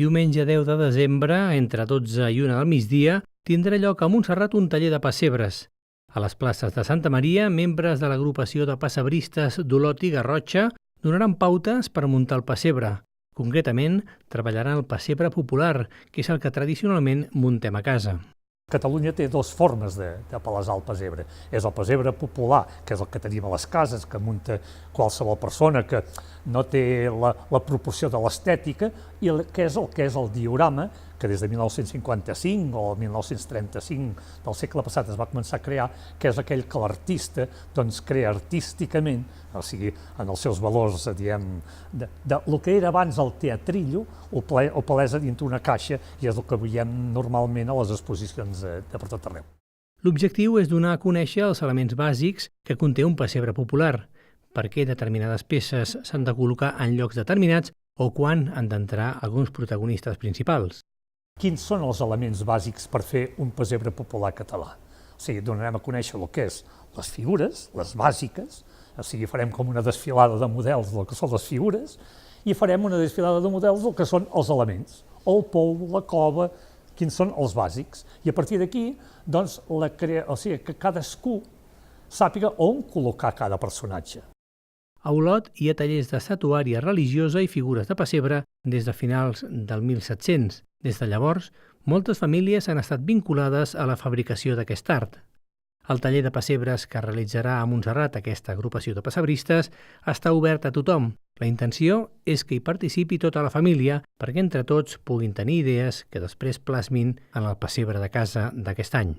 Diumenge 10 de desembre, entre 12 i 1 del migdia, tindrà lloc a Montserrat un taller de pessebres. A les places de Santa Maria, membres de l'agrupació de pessebristes d'Olot i Garrotxa donaran pautes per muntar el pessebre. Concretament, treballaran el pessebre popular, que és el que tradicionalment muntem a casa. Catalunya té dues formes de palesar el pessebre. És el pessebre popular, que és el que tenim a les cases, que munta qualsevol persona, que no té la proporció de l'estètica, i que és el diorama, que des de 1955 o 1935 del segle passat es va començar a crear, que és aquell que l'artista crea artísticament, o sigui, en els seus valors, diguem, el que era abans el teatrillo, ho palesa dintre una caixa, i és el que veiem normalment a les exposicions de per tot arreu. L'objectiu és donar a conèixer els elements bàsics que conté un pessebre popular, per què determinades peces s'han de col·locar en llocs determinats o quan han d'entrar alguns protagonistes principals. Quins són els elements bàsics per fer un pessebre popular català? O sigui, donarem a conèixer el que és les figures, les bàsiques, o sigui, farem com una desfilada de models del que són les figures, i farem una desfilada de models del que són els elements, el pou, la cova, quins són els bàsics. I a partir d'aquí, doncs, o sigui, que cadascú sàpiga on col·locar cada personatge. A Olot hi ha tallers d'estatuària religiosa i figures de pessebre des de finals del 1700. Des de llavors, moltes famílies han estat vinculades a la fabricació d'aquest art. El taller de pessebres que realitzarà a Montserrat aquesta agrupació de pessebristes està obert a tothom. La intenció és que hi participi tota la família perquè entre tots puguin tenir idees que després plasmin en el pessebre de casa d'aquest any.